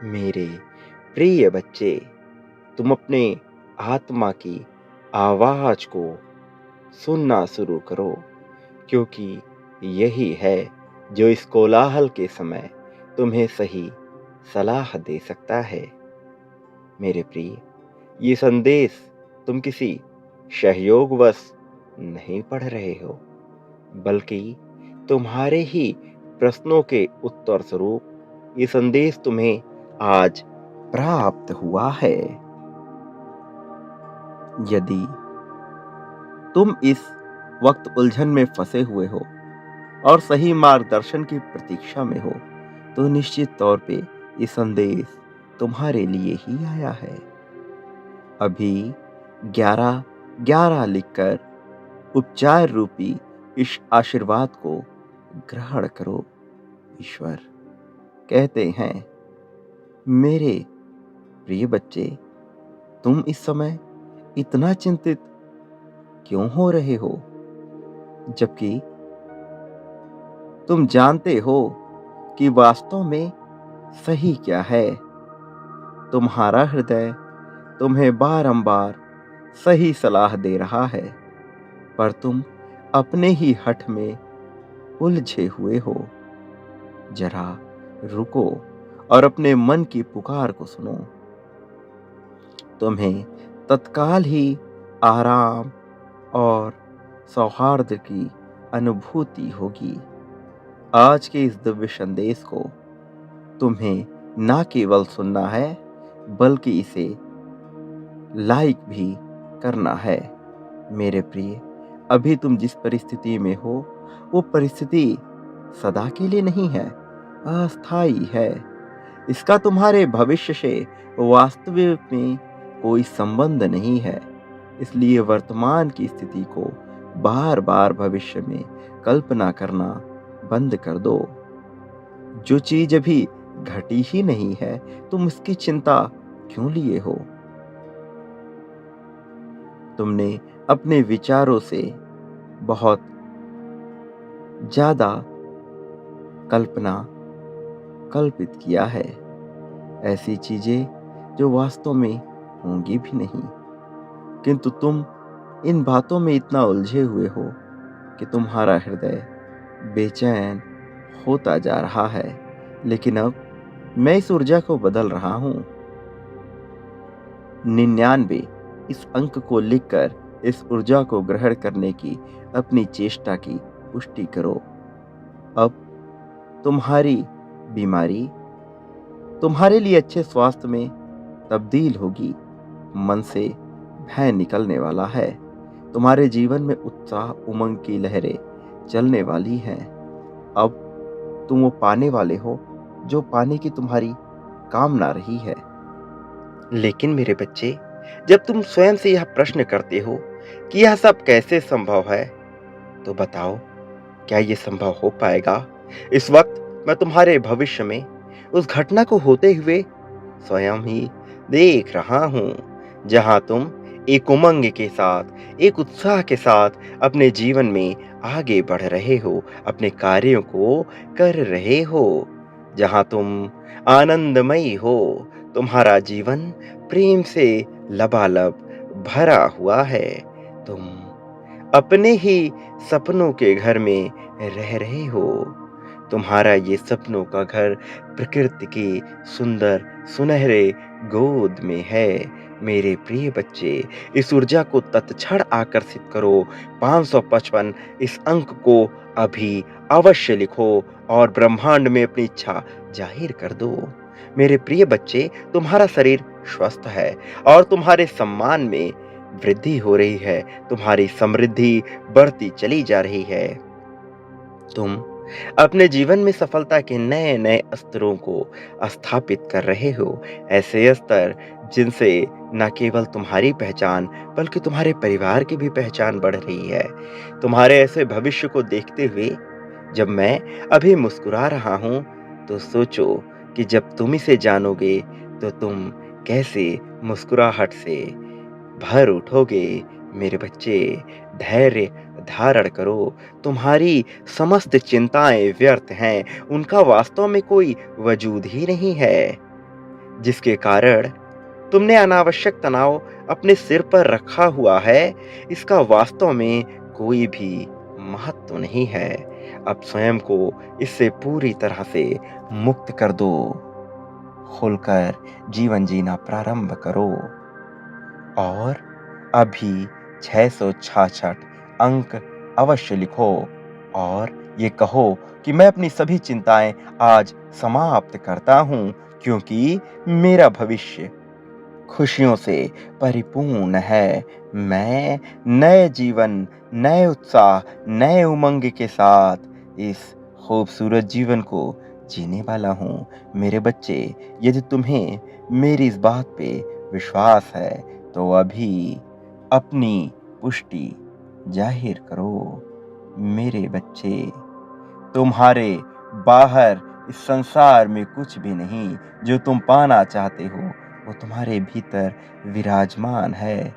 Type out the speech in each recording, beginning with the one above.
मेरे प्रिय बच्चे, तुम अपने आत्मा की आवाज को सुनना शुरू करो, क्योंकि यही है जो इस कोलाहल के समय तुम्हें सही सलाह दे सकता है। मेरे प्रिय, ये संदेश तुम किसी सहयोगवश नहीं पढ़ रहे हो, बल्कि तुम्हारे ही प्रश्नों के उत्तर स्वरूप ये संदेश तुम्हें आज प्राप्त हुआ है। यदि तुम इस वक्त उलझन में फंसे हुए हो और सही मार्गदर्शन की प्रतीक्षा में हो, तो निश्चित तौर पे ये संदेश तुम्हारे लिए ही आया है। अभी 11-11 लिखकर उपचार रूपी इस आशीर्वाद को ग्रहण करो। ईश्वर कहते हैं, मेरे प्रिय बच्चे, तुम इस समय इतना चिंतित क्यों हो रहे हो, जबकि तुम जानते हो कि वास्तव में सही क्या है। तुम्हारा हृदय तुम्हें बारंबार सही सलाह दे रहा है, पर तुम अपने ही हठ में उलझे हुए हो। जरा रुको और अपने मन की पुकार को सुनो। तुम्हें तत्काल ही आराम और सौहार्द की अनुभूति होगी। आज के इस दिव्य संदेश को तुम्हें ना केवल सुनना है, बल्कि इसे लाइक भी करना है। मेरे प्रिय, अभी तुम जिस परिस्थिति में हो, वो परिस्थिति सदा के लिए नहीं है, अस्थाई है। इसका तुम्हारे भविष्य से वास्तविक में कोई संबंध नहीं है। इसलिए वर्तमान की स्थिति को बार बार भविष्य में कल्पना करना बंद कर दो। जो चीज अभी घटी ही नहीं है, तुम इसकी चिंता क्यों लिए हो? तुमने अपने विचारों से बहुत ज्यादा कल्पना कल्पित किया है, ऐसी चीजें जो वास्तव में होंगी भी नहीं। किंतु तुम इन बातों में इतना उलझे हुए हो कि तुम्हारा हृदय बेचैन होता जा रहा है। लेकिन अब मैं इस ऊर्जा को बदल रहा हूं। 99 इस अंक को लिखकर इस ऊर्जा को ग्रहण करने की अपनी चेष्टा की पुष्टि करो। अब तुम्हारी बीमारी तुम्हारे लिए अच्छे स्वास्थ्य में तब्दील होगी। मन से भय निकलने वाला है। तुम्हारे जीवन में उत्साह उमंग की लहरें चलने वाली हैं। अब तुम वो पाने वाले हो जो पाने की तुम्हारी कामना रही है। लेकिन मेरे बच्चे, जब तुम स्वयं से यह प्रश्न करते हो कि यह सब कैसे संभव है, तो बताओ, क्या ये संभव हो पाएगा? इस वक्त मैं तुम्हारे भविष्य में उस घटना को होते हुए स्वयं ही देख रहा हूं, जहां तुम एक उमंग के साथ, एक उत्साह के साथ अपने जीवन में आगे बढ़ रहे हो, अपने कार्यों को कर रहे हो, जहां तुम आनंदमयी हो। तुम्हारा जीवन प्रेम से लबालब भरा हुआ है। तुम अपने ही सपनों के घर में रह रहे हो। तुम्हारा ये सपनों का घर प्रकृति की सुंदर सुनहरे गोद में है। मेरे प्रिय बच्चे, इस ऊर्जा को तत्क्षण आकर्षित करो। 555 इस अंक को अभी अवश्य लिखो और ब्रह्मांड में अपनी इच्छा जाहिर कर दो। मेरे प्रिय बच्चे, तुम्हारा शरीर स्वस्थ है और तुम्हारे सम्मान में वृद्धि हो रही है। तुम्हारी समृद्धि बढ़ती चली जा रही है। तुम अपने जीवन में सफलता के नए नए स्तरों को स्थापित कर रहे हो, ऐसे स्तर जिनसे न केवल तुम्हारी पहचान बल्कि तुम्हारे परिवार की भी पहचान बढ़ रही है। तुम्हारे ऐसे भविष्य को देखते हुए जब मैं अभी मुस्कुरा रहा हूं, तो सोचो कि जब तुम इसे जानोगे तो तुम कैसे मुस्कुराहट से भर उठोगे। मेरे बच्चे, धैर्य धारण करो। तुम्हारी समस्त चिंताएं व्यर्थ हैं, उनका वास्तव में कोई वजूद ही नहीं है। जिसके कारण तुमने अनावश्यक तनाव अपने सिर पर रखा हुआ है, इसका वास्तव में कोई भी महत्व नहीं है। अब स्वयं को इससे पूरी तरह से मुक्त कर दो। खुलकर जीवन जीना प्रारंभ करो और अभी 666 अंक अवश्य लिखो और ये कहो कि मैं अपनी सभी चिंताएं आज समाप्त करता हूं, क्योंकि मेरा भविष्य खुशियों से परिपूर्ण है। मैं नए जीवन, नए उत्साह, नए उमंग के साथ इस खूबसूरत जीवन को जीने वाला हूँ। मेरे बच्चे, यदि तुम्हें मेरी इस बात पे विश्वास है, तो अभी अपनी पुष्टि जाहिर करो। मेरे बच्चे, तुम्हारे बाहर इस संसार में कुछ भी नहीं। जो तुम पाना चाहते हो वो तुम्हारे भीतर विराजमान है।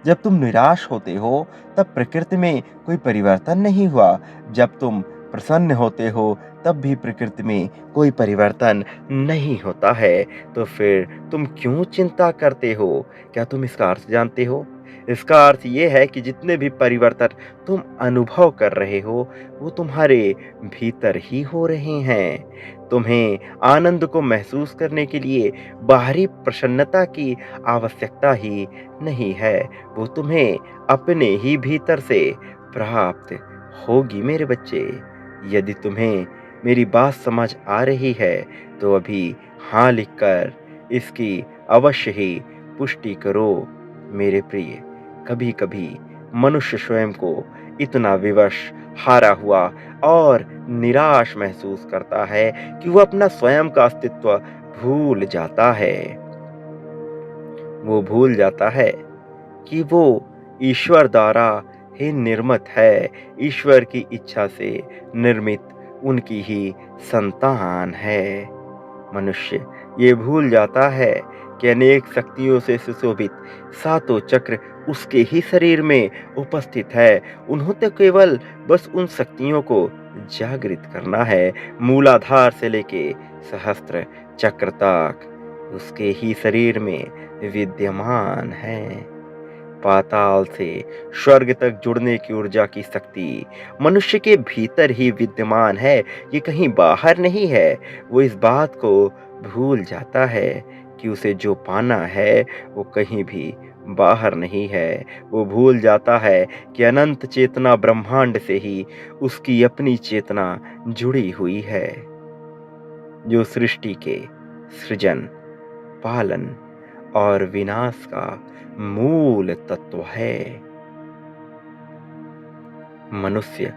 जब तुम निराश होते हो तब प्रकृति में कोई परिवर्तन नहीं हुआ। जब तुम प्रसन्न होते हो तब भी प्रकृति में कोई परिवर्तन नहीं होता है। तो फिर तुम क्यों चिंता करते हो? क्या तुम इसका अर्थ जानते हो? इसका अर्थ ये है कि जितने भी परिवर्तन तुम अनुभव कर रहे हो वो तुम्हारे भीतर ही हो रहे हैं। तुम्हें आनंद को महसूस करने के लिए बाहरी प्रसन्नता की आवश्यकता ही नहीं है। वो तुम्हें अपने ही भीतर से प्राप्त होगी मेरे बच्चे। यदि तुम्हें मेरी बात समझ आ रही है तो अभी हाँ लिखकर इसकी अवश्य ही पुष्टि करो। मेरे प्रिय, कभी कभी मनुष्य स्वयं को इतना विवश, हारा हुआ और निराश महसूस करता है कि वो अपना स्वयं का अस्तित्व भूल जाता है। वो भूल जाता है कि वो ईश्वर द्वारा ही निर्मित है, ईश्वर की इच्छा से निर्मित उनकी ही संतान है। मनुष्य ये भूल जाता है कि अनेक शक्तियों से सुशोभित सातों चक्र उसके ही शरीर में उपस्थित है। उन्हें तो केवल बस उन शक्तियों को जागृत करना है। मूलाधार से लेके सहस्त्र चक्र तक उसके ही शरीर में विद्यमान है। पाताल से स्वर्ग तक जुड़ने की ऊर्जा की शक्ति मनुष्य के भीतर ही विद्यमान है, ये कहीं बाहर नहीं है। वो इस बात को भूल जाता है कि उसे जो पाना है वो कहीं भी बाहर नहीं है। वो भूल जाता है कि अनंत चेतना ब्रह्मांड से ही उसकी अपनी चेतना जुड़ी हुई है, जो सृष्टि के सृजन, पालन और विनाश का मूल तत्व है। मनुष्य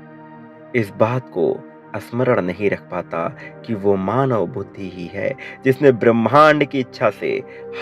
इस बात को स्मरण नहीं रख पाता कि वो मानव बुद्धि ही है जिसने ब्रह्मांड की इच्छा से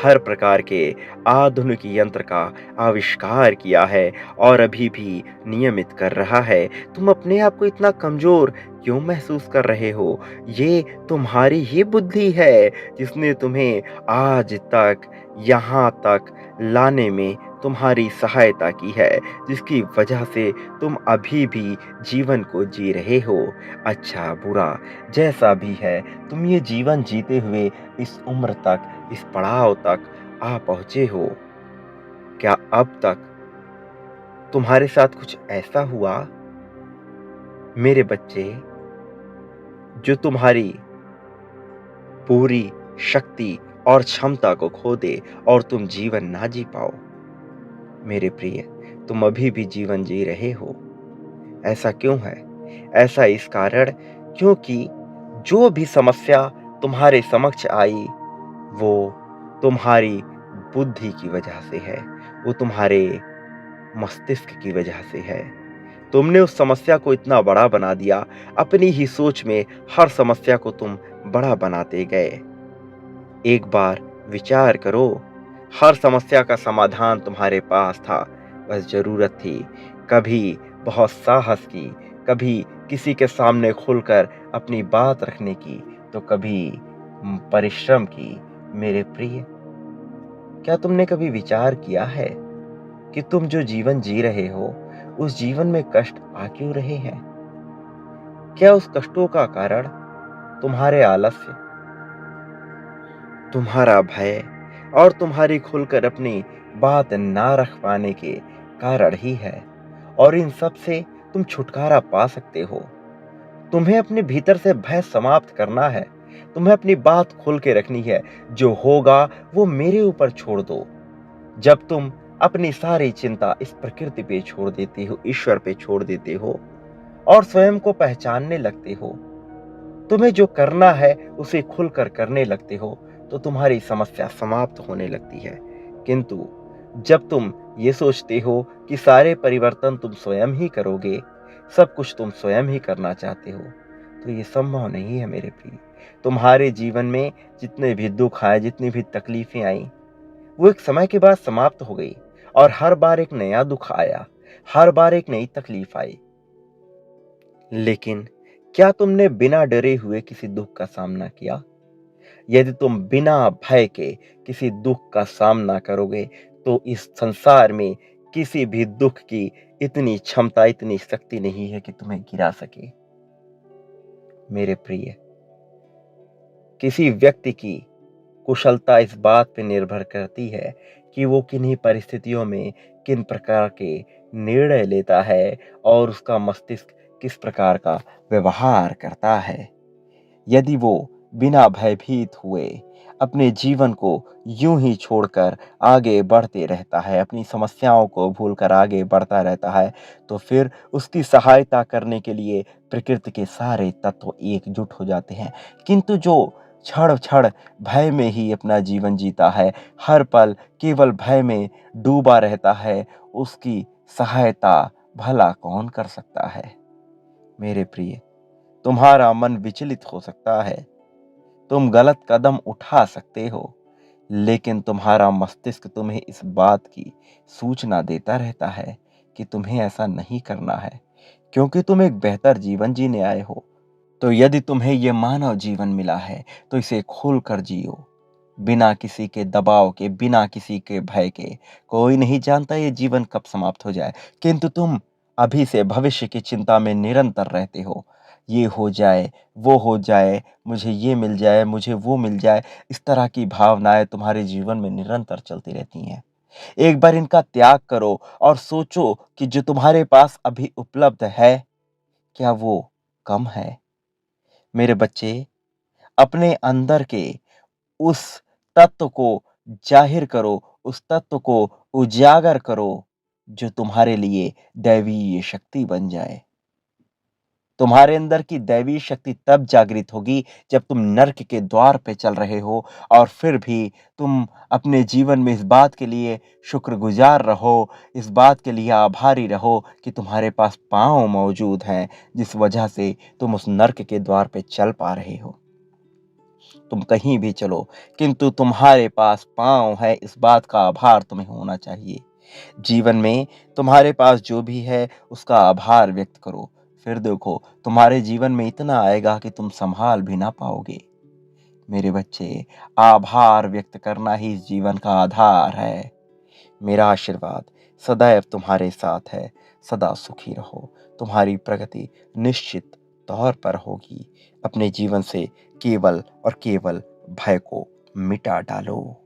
हर प्रकार के आधुनिक यंत्र का आविष्कार किया है और अभी भी नियमित कर रहा है। तुम अपने आप को इतना कमजोर क्यों महसूस कर रहे हो? ये तुम्हारी ही बुद्धि है जिसने तुम्हें आज तक यहाँ तक लाने में तुम्हारी सहायता की है, जिसकी वजह से तुम अभी भी जीवन को जी रहे हो। अच्छा बुरा जैसा भी है, तुम ये जीवन जीते हुए इस उम्र तक, इस पड़ाव तक आ पहुंचे हो। क्या अब तक तुम्हारे साथ कुछ ऐसा हुआ मेरे बच्चे जो तुम्हारी पूरी शक्ति और क्षमता को खो दे और तुम जीवन ना जी पाओ? मेरे प्रिय, तुम अभी भी जीवन जी रहे हो। ऐसा क्यों है? ऐसा इस कारण क्योंकि जो भी समस्या तुम्हारे समक्ष आई वो तुम्हारी बुद्धि की वजह से है, वो तुम्हारे मस्तिष्क की वजह से है। तुमने उस समस्या को इतना बड़ा बना दिया, अपनी ही सोच में हर समस्या को तुम बड़ा बनाते गए। एक बार विचार करो, हर समस्या का समाधान तुम्हारे पास था, बस जरूरत थी कभी बहुत साहस की, कभी किसी के सामने खुलकर अपनी बात रखने की, तो कभी परिश्रम की। मेरे प्रिय, क्या तुमने कभी विचार किया है कि तुम जो जीवन जी रहे हो उस जीवन में कष्ट आ क्यों रहे हैं? क्या उस कष्टों का कारण तुम्हारे आलस्य, तुम्हारा भय और तुम्हारी खुलकर अपनी बात ना रख पाने के कारण ही है, और इन सब से तुम छुटकारा पा सकते हो। तुम्हें अपने भीतर से भय समाप्त करना है। तुम्हें अपनी बात खोल के रखनी है। जो होगा वो मेरे ऊपर छोड़ दो। जब तुम अपनी सारी चिंता इस प्रकृति पे छोड़ देते हो, ईश्वर पे छोड़ देते हो और स्वयं को पहचानने लगते हो, तुम्हें जो करना है उसे खुलकर करने लगते हो, तो तुम्हारी समस्या समाप्त होने लगती है। किंतु जब तुम ये सोचते हो कि सारे परिवर्तन तुम स्वयं ही करोगे, सब कुछ तुम स्वयं ही करना चाहते हो, तो ये संभव नहीं है मेरे प्रिय। तुम्हारे जीवन में जितने भी दुख आए, जितनी भी तकलीफें आई, वो एक समय के बाद समाप्त हो गई, और हर बार एक नया दुख आया, हर बार एक नई तकलीफ आई। लेकिन क्या तुमने बिना डरे हुए किसी दुख का सामना किया? यदि तुम बिना भय के किसी दुख का सामना करोगे, तो इस संसार में किसी भी दुख की इतनी क्षमता, इतनी शक्ति नहीं है कि तुम्हें गिरा सके। मेरे प्रिय, किसी व्यक्ति की कुशलता इस बात पे निर्भर करती है कि वो किन्हीं परिस्थितियों में किन प्रकार के निर्णय लेता है और उसका मस्तिष्क किस प्रकार का व्यवहार करता है। यदि वो बिना भयभीत हुए अपने जीवन को यूं ही छोड़कर आगे बढ़ते रहता है, अपनी समस्याओं को भूलकर आगे बढ़ता रहता है, तो फिर उसकी सहायता करने के लिए प्रकृति के सारे तत्व एकजुट हो जाते हैं। किंतु जो क्षण क्षण भय में ही अपना जीवन जीता है, हर पल केवल भय में डूबा रहता है, उसकी सहायता भला कौन कर सकता है? मेरे प्रिय, तुम्हारा मन विचलित हो सकता है, तुम गलत कदम उठा सकते हो, लेकिन तुम्हारा मस्तिष्क तुम्हें इस बात की सूचना देता रहता है कि तुम्हें ऐसा नहीं करना है, क्योंकि तुम एक बेहतर जीवन जीने आए हो। तो यदि तुम्हें यह मानव जीवन मिला है, तो इसे खोल कर जियो, बिना किसी के दबाव के, बिना किसी के भय के। कोई नहीं जानता ये जीवन कब समाप्त हो जाए, किंतु तुम अभी से भविष्य की चिंता में निरंतर रहते हो। ये हो जाए, वो हो जाए, मुझे ये मिल जाए, मुझे वो मिल जाए, इस तरह की भावनाएं तुम्हारे जीवन में निरंतर चलती रहती हैं। एक बार इनका त्याग करो और सोचो कि जो तुम्हारे पास अभी उपलब्ध है, क्या वो कम है? मेरे बच्चे, अपने अंदर के उस तत्व को जाहिर करो, उस तत्व को उजागर करो, जो तुम्हारे लिए दैवीय शक्ति बन जाए। तुम्हारे अंदर की दैवीय शक्ति तब जागृत होगी जब तुम नर्क के द्वार पे चल रहे हो, और फिर भी तुम अपने जीवन में इस बात के लिए शुक्रगुजार रहो, इस बात के लिए आभारी रहो कि तुम्हारे पास पाँव मौजूद हैं, जिस वजह से तुम उस नर्क के द्वार पे चल पा रहे हो। तुम कहीं भी चलो, किंतु तुम्हारे पास पाँव है, इस बात का आभार तुम्हें होना चाहिए। जीवन में तुम्हारे पास जो भी है उसका आभार व्यक्त करो। फिर देखो, तुम्हारे जीवन में इतना आएगा कि तुम संभाल भी ना पाओगे। मेरे बच्चे, आभार व्यक्त करना ही इस जीवन का आधार है। मेरा आशीर्वाद सदैव तुम्हारे साथ है। सदा सुखी रहो। तुम्हारी प्रगति निश्चित तौर पर होगी। अपने जीवन से केवल और केवल भय को मिटा डालो।